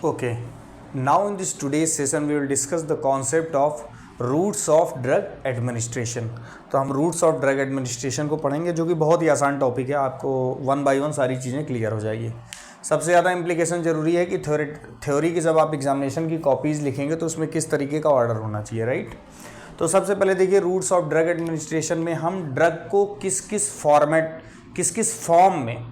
Okay, now in this today's session we will discuss the concept of routes of drug administration. तो हम roots of drug administration को पढ़ेंगे, जो कि बहुत ही आसान टॉपिक है। आपको वन बाय वन सारी चीज़ें क्लियर हो जाएगी। सबसे ज़्यादा इम्प्लीकेशन जरूरी है कि थ्योरी की जब आप एग्जामिनेशन की कॉपीज़ लिखेंगे तो उसमें किस तरीके का ऑर्डर होना चाहिए, राइट। तो सबसे पहले देखिए, रूट्स ऑफ ड्रग एडमिनिस्ट्रेशन में हम ड्रग को किस किस फॉर्मेट, किस किस फॉर्म में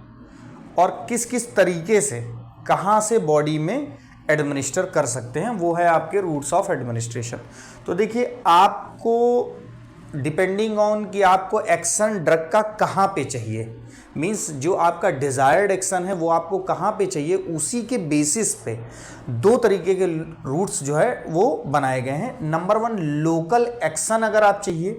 और किस किस तरीके से कहाँ से बॉडी में एडमिनिस्टर कर सकते हैं, वो है आपके रूट्स ऑफ एडमिनिस्ट्रेशन। तो देखिए, आपको डिपेंडिंग ऑन कि आपको एक्शन ड्रग का कहाँ पे चाहिए, मींस जो आपका डिज़ायर्ड एक्शन है वो आपको कहाँ पे चाहिए, उसी के बेसिस पे दो तरीके के रूट्स जो है वो बनाए गए हैं। नंबर वन, लोकल एक्शन अगर आप चाहिए,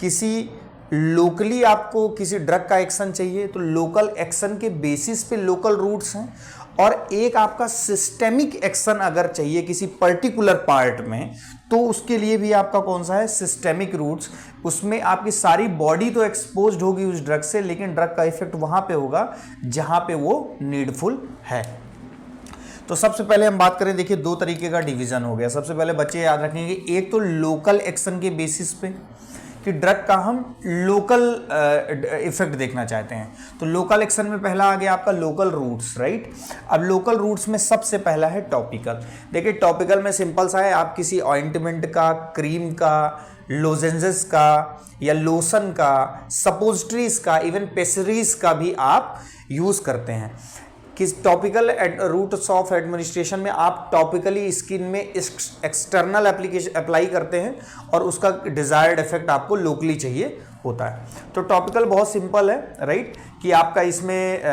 किसी लोकली आपको किसी ड्रग का एक्शन चाहिए तो लोकल एक्शन के बेसिस पे लोकल रूट्स हैं। और एक आपका सिस्टेमिक एक्शन अगर चाहिए किसी पर्टिकुलर पार्ट में, तो उसके लिए भी आपका कौन सा है, सिस्टेमिक रूट्स। उसमें आपकी सारी बॉडी तो एक्सपोज्ड होगी उस ड्रग से, लेकिन ड्रग का इफेक्ट वहां पे होगा जहां पे वो नीडफुल है। तो सबसे पहले हम बात करें, देखिए दो तरीके का डिवीजन हो गया। सबसे पहले बच्चे याद रखेंगे, एक तो लोकल एक्शन के बेसिस पे कि ड्रग का हम लोकल इफेक्ट देखना चाहते हैं। तो लोकल एक्शन में पहला आ गया आपका लोकल रूट्स, राइट। अब लोकल रूट्स में सबसे पहला है टॉपिकल। देखिए, टॉपिकल में सिंपल सा है, आप किसी ऑइंटमेंट का, क्रीम का, लोजेंजेस का या लोशन का, सपोजिटरीज का, इवन पेसरीज का भी आप यूज करते हैं। किस टॉपिकल रूट्स ऑफ एडमिनिस्ट्रेशन में आप टॉपिकली स्किन में एक्सटर्नल एप्लीकेशन अप्लाई करते हैं और उसका डिजायर्ड इफेक्ट आपको लोकली चाहिए होता है। तो टॉपिकल बहुत सिंपल है, राइट, कि आपका इसमें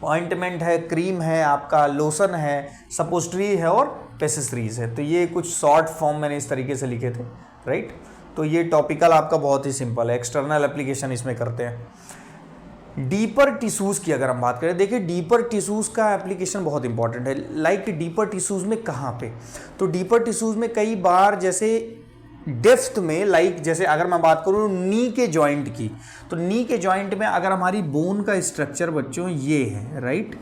ऑइंटमेंट है, क्रीम है, आपका लोशन है, सपोजिटरी है और पेसेसरीज है। तो ये कुछ शॉर्ट फॉर्म मैंने इस तरीके से लिखे थे, राइट। तो ये टॉपिकल आपका बहुत ही सिंपल है, एक्सटर्नल एप्लीकेशन इसमें करते हैं। डीपर टिश्यूज़ की अगर हम बात करें, देखिए डीपर टिश्यूज़ का एप्लीकेशन बहुत इंपॉर्टेंट है। लाइक डीपर टिश्यूज़ में कहाँ पे, तो डीपर टिश्यूज़ में कई बार जैसे डेप्थ में, लाइक जैसे अगर मैं बात करूँ नी के जॉइंट की, तो नी के जॉइंट में अगर हमारी बोन का स्ट्रक्चर बच्चों ये है, राइट,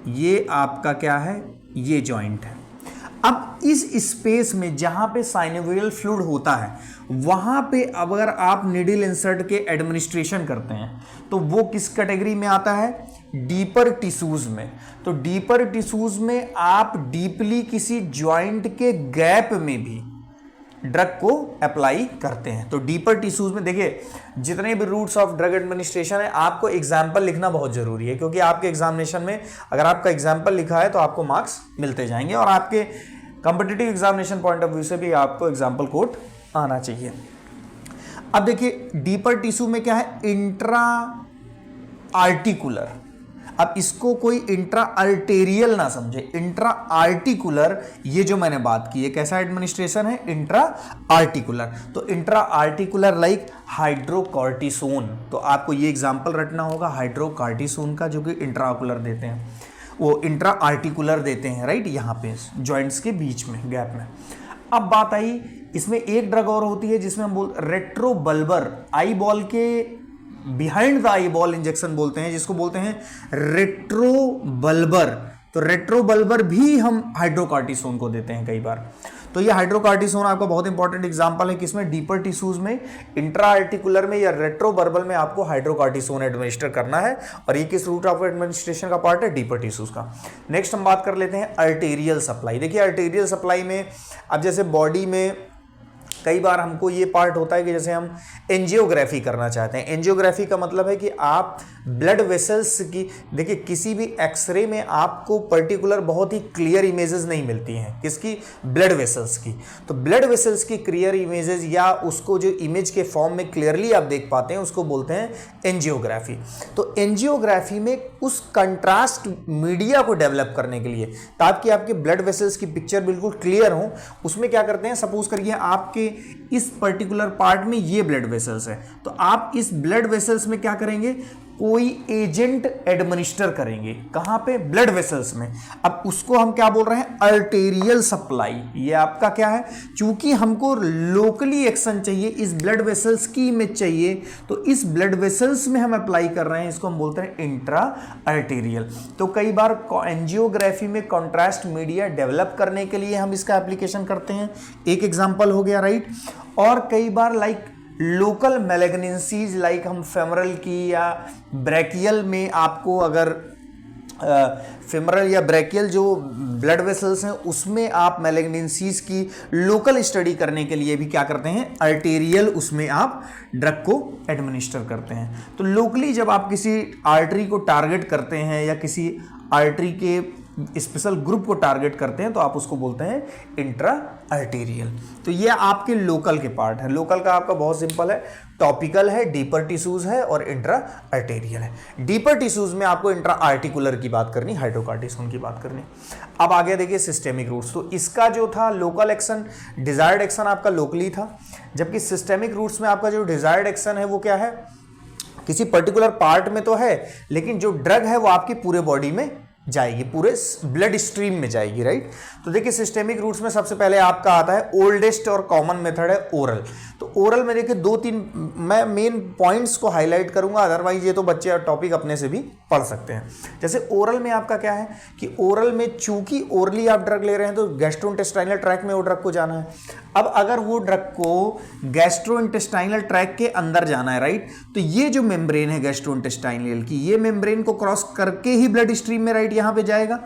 ये आपका क्या है, ये जॉइंट है। अब इस स्पेस में जहां पे साइनोवियल फ्लूइड होता है, वहां पे अगर आप निडल इंसर्ट के एडमिनिस्ट्रेशन करते हैं तो वो किस कैटेगरी में आता है, डीपर टिश्यूज में। तो डीपर टिश्यूज में आप डीपली किसी जॉइंट के गैप में भी ड्रग को अप्लाई करते हैं। तो डीपर टिश्यूज में देखिए, जितने भी रूट्स ऑफ ड्रग एडमिनिस्ट्रेशन है, आपको एग्जाम्पल लिखना बहुत जरूरी है, क्योंकि आपके एग्जामिनेशन में अगर आपका एग्जाम्पल लिखा है तो आपको मार्क्स मिलते जाएंगे और आपके competitive examination point of view से भी आपको एग्जाम्पल कोड आना चाहिए। अब देखिए, डीपर टिश्यू में क्या है, इंट्रा आर्टिकुलर। अब इसको कोई इंट्रा आर्टेरियल ना समझे, इंट्रा आर्टिकुलर, ये जो मैंने बात की है कैसा एडमिनिस्ट्रेशन है, इंट्रा आर्टिकुलर। तो इंट्रा आर्टिकुलर लाइक हाइड्रोकॉर्टिसोन, तो आपको ये एग्जांपल रटना होगा हाइड्रोकॉर्टिसोन का, जो कि इंट्राकुलर देते हैं, वो इंट्रा आर्टिकुलर देते हैं, राइट, यहाँ पे जॉइंट्स के बीच में, गैप में। अब बात आई, इसमें एक ड्रग और होती है जिसमें हम रेट्रोबल्बर, आई बॉल के behind the eye ball injection बोलते हैं, जिसको बोलते हैं रेट्रोबल्बर। तो रेट्रोबल्बर भी हम हाइड्रोकॉर्टिसोन को देते हैं कई बार। तो ये हाइड्रोकॉर्टिसोन आपका बहुत इंपॉर्टेंट एग्जांपल है, किसमें, डीपर टिश्यूज में, इंट्रा आर्टिकुलर में या रेट्रोबर्बल में आपको हाइड्रोकॉर्टिसोन एडमिनिस्टर करना है। और ये किस रूट ऑफ एडमिनिस्ट्रेशन का पार्ट है, डीपर टिश्यूज का। नेक्स्ट हम बात कर लेते हैं आर्टेरियल सप्लाई। देखिए, आर्टेरियल सप्लाई में अब जैसे बॉडी में कई बार हमको ये पार्ट होता है कि जैसे हम एंजियोग्राफी करना चाहते हैं। एंजियोग्राफी का मतलब है कि आप ब्लड वेसल्स की, देखिए किसी भी एक्सरे में आपको पर्टिकुलर बहुत ही क्लियर इमेजेस नहीं मिलती हैं, किसकी, ब्लड वेसल्स की। तो ब्लड वेसल्स की क्लियर इमेजेस या उसको जो इमेज के फॉर्म में क्लियरली आप देख पाते हैं, उसको बोलते हैं एंजियोग्राफी। तो एंजियोग्राफी में उस कंट्रास्ट मीडिया को डेवलप करने के लिए, ताकि आपके ब्लड वेसल्स की पिक्चर बिल्कुल क्लियर हो, उसमें क्या करते हैं, सपोज करिए आपके इस पर्टिकुलर पार्ट में ये ब्लड वेसल्स है, तो आप इस ब्लड वेसल्स में क्या करेंगे, कोई एजेंट एडमिनिस्टर करेंगे, कहां पे, ब्लड वेसल्स में। अब उसको हम क्या बोल रहे हैं, अर्टेरियल सप्लाई। ये आपका क्या है, चूंकि हमको लोकली एक्शन चाहिए, इस ब्लड वेसल्स की इमेज चाहिए, तो इस ब्लड वेसल्स में हम अप्लाई कर रहे हैं, इसको हम बोलते हैं इंट्रा अर्टेरियल। तो कई बार एंजियोग्राफी में कॉन्ट्रास्ट मीडिया डेवलप करने के लिए हम इसका एप्लीकेशन करते हैं, एक एग्जांपल हो गया, राइट। और कई बार लाइक लोकल मैलिग्नेंसीज, लाइक हम फेमरल की या ब्रैकियल में, आपको अगर फेमरल या ब्रैकियल जो ब्लड वेसल्स हैं उसमें आप मैलिग्नेंसीज की लोकल स्टडी करने के लिए भी क्या करते हैं, अर्टेरियल, उसमें आप ड्रग को एडमिनिस्टर करते हैं। तो लोकली जब आप किसी आर्टरी को टारगेट करते हैं या किसी आर्टरी के स्पेशल ग्रुप को टारगेट करते हैं तो आप उसको बोलते हैं इंट्रा अर्टेरियल। तो ये आपके लोकल के पार्ट है। लोकल का आपका बहुत सिंपल है, टॉपिकल है, डीपर टिश्यूज है और इंट्रा अर्टेरियल है। डीपर टिश्यूज में आपको इंट्रा आर्टिकुलर की बात करनी, हाइड्रोकार्टिसोन की बात करनी। अब आगे देखिए सिस्टेमिक रूट्स। तो इसका जो था लोकल एक्शन, डिजायर्ड एक्शन आपका लोकली था, जबकि सिस्टेमिक रूट्स में आपका जो डिजायर्ड एक्शन है वो क्या है, किसी पर्टिकुलर पार्ट में तो है, लेकिन जो ड्रग है वो आपकी पूरे बॉडी में जाएगी, पूरे ब्लड स्ट्रीम में जाएगी, राइट। तो देखिए सिस्टेमिक रूट्स में सबसे पहले आपका आता है ओल्डेस्ट और कॉमन मेथड है ओरल। तो ओरल में देखिए 2-3 मैं मेन पॉइंट्स को हाईलाइट करूंगा, अदरवाइज ये तो बच्चे टॉपिक अपने से भी पढ़ सकते हैं। जैसे ओरल में आपका क्या है कि ओरल में चूंकि ओरली आप ड्रग ले रहे हैं तो गैस्ट्रोइंटेस्टाइनल ट्रैक में वो ड्रग को जाना है। अब अगर वो ड्रग को गैस्ट्रोइंटेस्टाइनल ट्रैक के अंदर जाना है, राइट, तो ये जो मेम्ब्रेन है गैस्ट्रोइंटेस्टाइनल की, ये मेम्ब्रेन को क्रॉस करके ही ब्लड स्ट्रीम में, राइट, यहां पे जाएगा।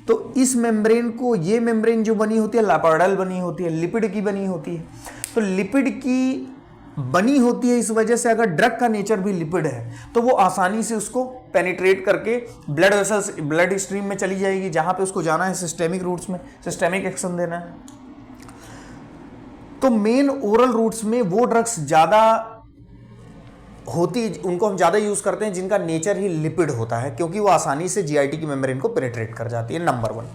तो इस मेम्ब्रेन को, ये मेम्ब्रेन जो बनी होती है लाइपोइडल बनी होती है, लिपिड की बनी होती है। तो लिपिड की बनी होती है, इस वजह से अगर ड्रग का नेचर भी लिपिड है तो वो आसानी से उसको पेनिट्रेट करके ब्लड वेसल्स, ब्लड स्ट्रीम में चली जाएगी, जहां पे उसको जाना है सिस्टेमिक रूट्स में, सिस्टेमिक एक्शन देना है। तो मेन ओरल रूट्स में वो ड्रग्स ज्यादा होती, उनको हम ज़्यादा यूज़ करते हैं जिनका नेचर ही लिपिड होता है, क्योंकि वो आसानी से जीआईटी की मेम्ब्रेन को पेनिट्रेट कर जाती है, नंबर 1।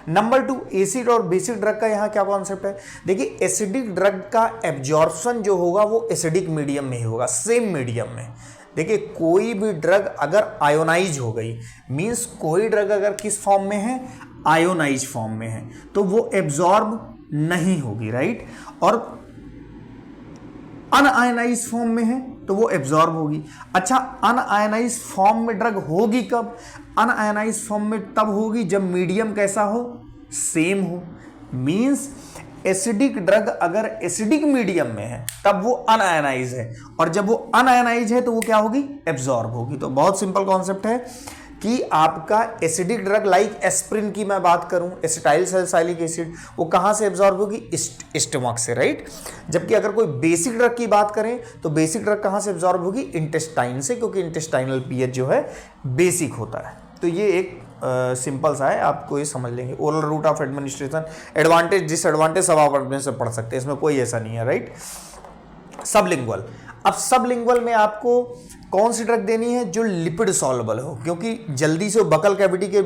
नंबर 2, एसिड और बेसिक ड्रग का यहाँ क्या कॉन्सेप्ट है। देखिए एसिडिक ड्रग का एब्जॉर्प्शन जो होगा वो एसिडिक मीडियम में ही होगा, सेम मीडियम में। देखिए कोई भी ड्रग अगर आयोनाइज हो गई, मीन्स कोई ड्रग अगर किस फॉर्म में है, आयोनाइज फॉर्म में है, तो वो एब्जॉर्ब नहीं होगी, राइट। और अनआयनाइज फॉर्म में है तो वो एब्जॉर्ब होगी। अच्छा, अनआयनाइज फॉर्म में ड्रग होगी कब, अनआयनाइज फॉर्म में तब होगी जब मीडियम कैसा हो, सेम हो। मींस एसिडिक ड्रग अगर एसिडिक मीडियम में है तब वो अनआयनाइज है, और जब वो अनआयनाइज है तो वो क्या होगी, एब्जॉर्ब होगी। तो बहुत सिंपल कॉन्सेप्ट है कि आपका एसिडिक ड्रग, लाइक एस्प्रिन की मैं बात करूं, एसिटाइल सैलिसिलिक एसिड, वो कहां से एब्जॉर्ब होगी, स्टमक से, राइट। जबकि अगर कोई बेसिक ड्रग की बात करें तो बेसिक ड्रग कहां से एब्जॉर्ब होगी, इंटेस्टाइन से, क्योंकि इंटेस्टाइनल पीएच जो है बेसिक होता है। तो ये एक सिंपल सा है, आपको ये समझ लेंगे। Oral route of administration, advantage disadvantage सब आप अपने से पढ़ सकते हैं, इसमें कोई ऐसा नहीं है, राइट। सबलिंगुअल, अब सबलिंगुअल में आपको कौन सी ड्रग देनी है, जो लिपिड सॉल्युबल हो, क्योंकि जल्दी से बकल कैविटी के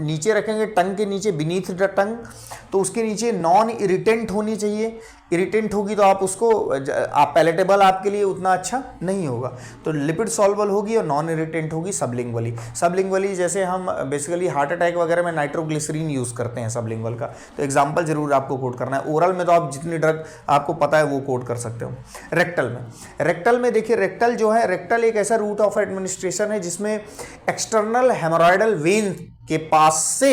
नीचे रखेंगे, टंग के नीचे, बीनीथ द टंग, तो उसके नीचे नॉन इरिटेंट होनी चाहिए। इरिटेंट होगी तो आप उसको, आप पैलेटेबल आपके लिए उतना अच्छा नहीं होगा। तो लिपिड सॉल्युबल होगी और नॉन इरिटेंट होगी सबलिंगुअली। सबलिंगुअली जैसे हम बेसिकली हार्ट अटैक वगैरह में नाइट्रोग्लिसरीन यूज़ करते हैं सबलिंगुअल का, तो एग्जाम्पल जरूर आपको कोट करना है। ओरल में तो आप जितनी ड्रग आपको पता है वो कोट कर सकते हो। रेक्टल में देखिए, रेक्टल जो है, रेक्टल एक ऐसा रूट ऑफ एडमिनिस्ट्रेशन है जिसमें एक्सटर्नल हेमोरॉयडल वेन के पास से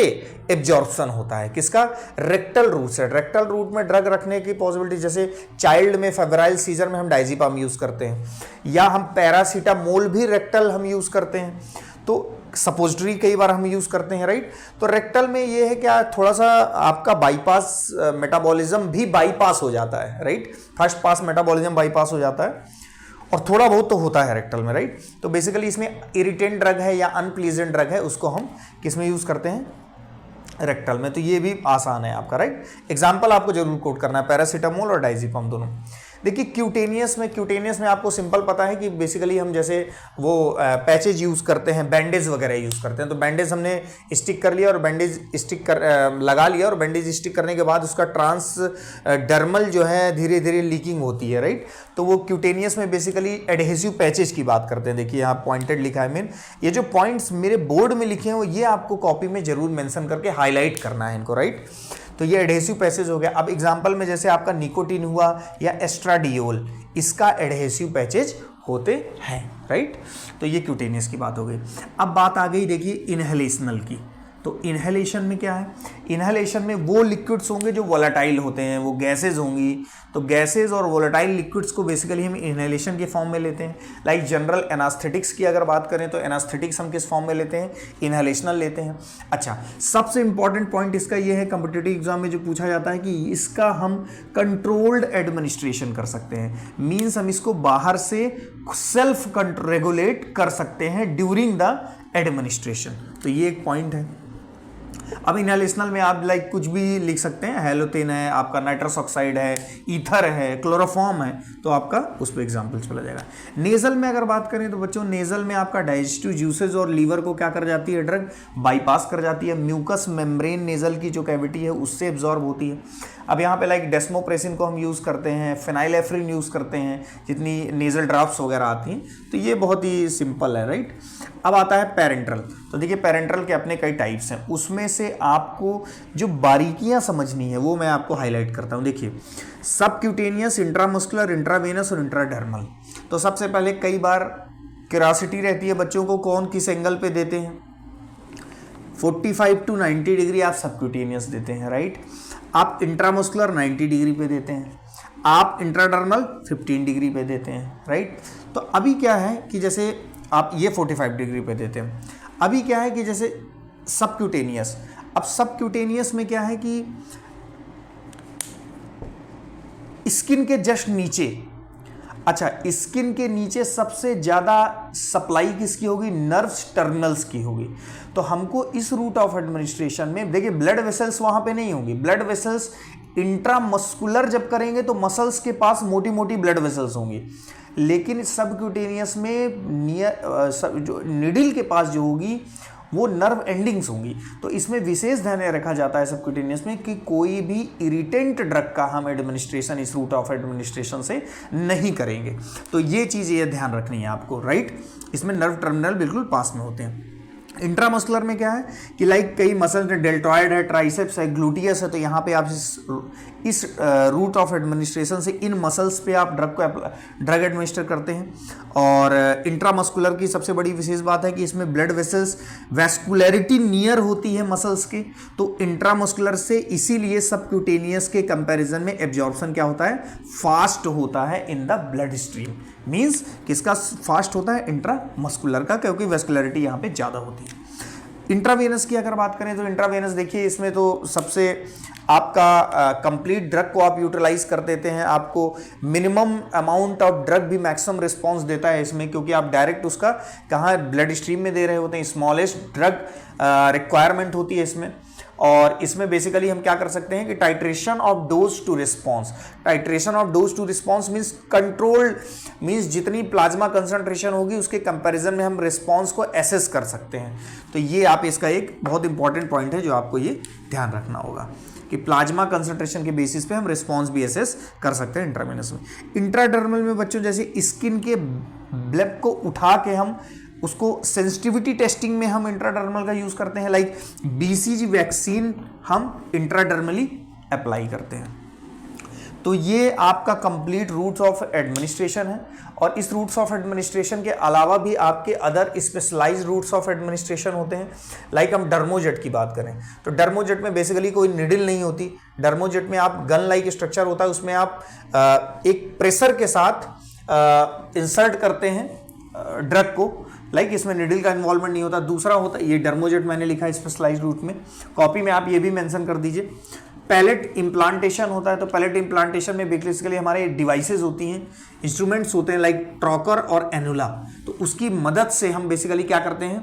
एब्जॉर्प्शन होता है। किसका, रेक्टल रूट से। रेक्टल रूट में ड्रग रखने की पॉसिबिलिटी, जैसे चाइल्ड में फेब्राइल सीजर में हम डाइजीपाम यूज करते हैं, या हम पैरासीटामोल भी रेक्टल हम यूज करते हैं, तो सपोजिटरी कई बार हम यूज करते हैं, राइट। तो रेक्टल में ये है क्या, थोड़ा सा आपका बाईपास मेटाबॉलिज्म भी बाईपास हो जाता है, right. First pass metabolism bypass हो जाता है, और थोड़ा बहुत तो होता है रेक्टल में, राइट। तो बेसिकली इसमें इरिटेंट ड्रग है या अनप्लीजेंट ड्रग है, उसको हम किस में यूज करते हैं, रेक्टल में। तो ये भी आसान है आपका, राइट। एग्जाम्पल आपको जरूर कोट करना है, पैरासीटामोल और डाइजीपाम दोनों। देखिए क्यूटेनियस में आपको सिंपल पता है कि बेसिकली हम जैसे वो पैचेज यूज़ करते हैं, बैंडेज वगैरह यूज़ करते हैं, तो बैंडेज हमने स्टिक कर लिया और बैंडेज स्टिक कर लगा लिया, और बैंडेज स्टिक करने के बाद उसका ट्रांस डर्मल जो है धीरे धीरे लीकिंग होती है, राइट। तो वो क्यूटेनियस में बेसिकली एडहेसिव पैचेज की बात करते हैं। देखिए यहाँ पॉइंटेड लिखा है, ये जो पॉइंट्स मेरे बोर्ड में लिखे हैं वो ये आपको कॉपी में जरूर मेंशन करके हाईलाइट करना है इनको, राइट। तो ये एडहेसिव पैसेज हो गया। अब एग्जांपल में जैसे आपका निकोटीन हुआ या एस्ट्राडियोल, इसका एडहेसिव पैचेज होते हैं, राइट। तो ये क्यूटेनियस की बात हो गई। अब बात आ गई देखिए इनहेलेशनल की। तो इनहेलेशन में क्या है, इनहेलेशन में वो लिक्विड्स होंगे जो वोलेटाइल होते हैं, वो गैसेज होंगी। तो गैसेज और वोलेटाइल लिक्विड्स को बेसिकली हम इनहेलेशन के फॉर्म में लेते हैं। लाइक जनरल एनास्थेटिक्स की अगर बात करें तो एनास्थेटिक्स हम किस फॉर्म में लेते हैं, इनहेलेशनल लेते हैं। अच्छा, सबसे इंपॉर्टेंट पॉइंट इसका ये है, कॉम्पिटिटिव एग्जाम में जो पूछा जाता है कि इसका हम कंट्रोल्ड एडमिनिस्ट्रेशन कर सकते हैं, मीन्स हम इसको बाहर से सेल्फ रेगुलेट कर सकते हैं ड्यूरिंग द एडमिनिस्ट्रेशन। तो ये एक पॉइंट है। अब इनहेलेशनल में आप लाइक कुछ भी लिख सकते हैं, हेलोथिन है, आपका नाइट्रस ऑक्साइड है, ईथर है, क्लोरोफॉर्म है, तो आपका उस पर एग्जाम्पल चला जाएगा। नेजल में अगर बात करें तो बच्चों नेजल में आपका डाइजेस्टिव जूसेस और लीवर को क्या कर जाती है, ड्रग बाईपास कर जाती है, म्यूकस मेम्ब्रेन नेजल की जो कैविटी है उससे एब्जॉर्ब होती है। अब यहाँ पे लाइक डेस्मोप्रेसिन को हम यूज़ करते हैं, फेनाइलेफ्रिन यूज़ करते हैं, जितनी नेजल ड्रॉप्स वगैरह आती हैं, तो ये बहुत ही सिंपल है, राइट। अब आता है पेरेंट्रल। तो देखिए पेरेंट्रल के अपने कई टाइप्स हैं, उसमें से आपको जो बारीकियां समझनी है वो मैं आपको हाईलाइट करता हूं। देखिए सबक्यूटेनियस, इंट्रामस्कुलर, इंट्रावेनस और इंट्राडर्मल। तो सबसे पहले कई बार क्यूरियोसिटी रहती है बच्चों को कौन किस एंगल पे देते हैं, 45 to 90 डिग्री आप सबक्यूटेनियस देते हैं, राइट। आप इंट्रामस्कुलर 90 डिग्री पे देते हैं, आप इंट्राडर्मल 15 डिग्री पे देते हैं, राइट। तो अभी क्या है कि जैसे आप ये 45 डिग्री पे देते हैं। अभी क्या है कि जैसे सबक्यूटेनियस, अब सबक्यूटेनियस में क्या है कि स्किन के जस्ट नीचे, अच्छा स्किन के नीचे सबसे ज़्यादा सप्लाई किसकी होगी, नर्व्स टर्मिनल्स की होगी। तो हमको इस रूट ऑफ एडमिनिस्ट्रेशन में देखिए ब्लड वेसल्स वहाँ पे नहीं होंगी, ब्लड वेसल्स इंट्रामस्कुलर जब करेंगे तो मसल्स के पास मोटी मोटी ब्लड वेसल्स होंगी, लेकिन सबक्यूटेनियस में जो निडिल के पास जो होगी वो नर्व एंडिंग्स होंगी। तो इसमें विशेष ध्यान रखा जाता है सबक्यूटेनियस में कि कोई भी इरिटेंट ड्रग का हम एडमिनिस्ट्रेशन इस रूट ऑफ एडमिनिस्ट्रेशन से नहीं करेंगे। तो ये चीज़ ये ध्यान रखनी है आपको, राइट। इसमें नर्व टर्मिनल बिल्कुल पास में होते हैं। इंट्रामस्कुलर में क्या है कि लाइक कई मसल डेल्टॉइड है, ट्राइसेप्स है, ग्लूटियस है, तो यहाँ पे आप इस रूट ऑफ एडमिनिस्ट्रेशन से इन मसल्स पे आप ड्रग एडमिनिस्टर करते हैं। और इंट्रामस्कुलर की सबसे बड़ी विशेष बात है कि इसमें ब्लड वेसल्स वैस्कुलरिटी नियर होती है मसल्स के, तो इंट्रामस्कुलर से इसीलिए सबक्यूटेनियस के कंपैरिजन में एब्जॉर्प्शन क्या होता है, फास्ट होता है in the blood stream. Means किसका फास्ट होता है, इंट्रामस्कुलर का, क्योंकि वैस्कुलरिटी यहाँ पे ज़्यादा होती है। इंट्रावेनस की अगर बात करें तो इंट्रावेनस देखिए इसमें तो सबसे आपका कंप्लीट ड्रग को आप यूटिलाइज कर देते हैं, आपको मिनिमम अमाउंट ऑफ ड्रग भी मैक्सिमम रिस्पॉन्स देता है इसमें, क्योंकि आप डायरेक्ट उसका कहाँ ब्लड स्ट्रीम में दे रहे होते हैं, स्मॉलेस्ट ड्रग रिक्वायरमेंट होती है इसमें। और इसमें बेसिकली हम क्या कर सकते हैं कि titration of dose to response, titration of dose to response means controlled, means जितनी प्लाज्मा कंसंट्रेशन होगी उसके कंपैरिजन में हम रिस्पॉन्स को एसेस कर सकते हैं। तो ये आप इसका एक बहुत इंपॉर्टेंट पॉइंट है जो आपको ये ध्यान रखना होगा कि प्लाज्मा कंसंट्रेशन के बेसिस पे हम रिस्पॉन्स भी एसेस कर सकते हैं इंट्रावेनस में। इंट्राडर्मल में बच्चों जैसे स्किन के ब्लब को उठा के हम उसको सेंसिटिविटी टेस्टिंग में हम इंट्राडर्मल का यूज़ करते हैं, लाइक BCG वैक्सीन हम इंट्राडर्मली अप्लाई करते हैं। तो ये आपका कंप्लीट रूट्स ऑफ एडमिनिस्ट्रेशन है। और इस रूट्स ऑफ एडमिनिस्ट्रेशन के अलावा भी आपके other specialised routes of administration होते हैं। लाइक हम डर्मोजेट की बात करें तो डर्मोजेट में बेसिकली कोई निडिल नहीं होती, डर्मोजेट में आप गन लाइक स्ट्रक्चर होता है, उसमें आप एक प्रेशर के साथ इंसर्ट करते हैं ड्रग को, लाइक इसमें निडिल का इन्वॉल्वमेंट नहीं होता। दूसरा होता है ये डर्मोजेट मैंने लिखा है स्पेशलाइज्ड रूट में, कॉपी में आप ये भी मेंशन कर दीजिए। पैलेट इम्प्लांटेशन होता है, तो पैलेट इम्प्लांटेशन में बेसिकली हमारे डिवाइसेस होती हैं, इंस्ट्रूमेंट्स होते हैं लाइक ट्रॉकर और एनुला, तो उसकी मदद से हम बेसिकली क्या करते हैं,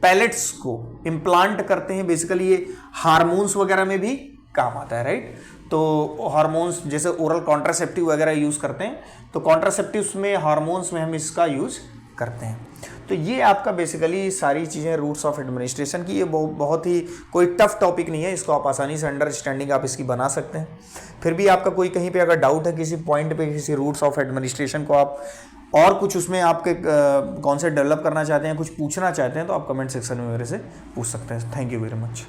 पैलेट्स को इम्प्लांट करते हैं। बेसिकली ये हार्मोन्स वगैरह में भी काम आता है, राइट। तो हार्मोन्स जैसे ओरल कॉन्ट्रासेप्टिव वगैरह यूज़ करते हैं, तो कॉन्ट्रासेप्टिव्स में हार्मोन्स में हम इसका यूज़ करते हैं। तो ये आपका बेसिकली सारी चीज़ें रूट्स ऑफ एडमिनिस्ट्रेशन की, ये बहुत ही कोई टफ टॉपिक नहीं है, इसको आप आसानी से अंडरस्टैंडिंग आप इसकी बना सकते हैं। फिर भी आपका कोई कहीं पे अगर डाउट है किसी पॉइंट पे, किसी रूट्स ऑफ एडमिनिस्ट्रेशन को आप और कुछ उसमें आपके कॉन्सेप्ट डेवलप करना चाहते हैं, कुछ पूछना चाहते हैं, तो आप कमेंट सेक्शन में मेरे से पूछ सकते हैं। Thank you very much.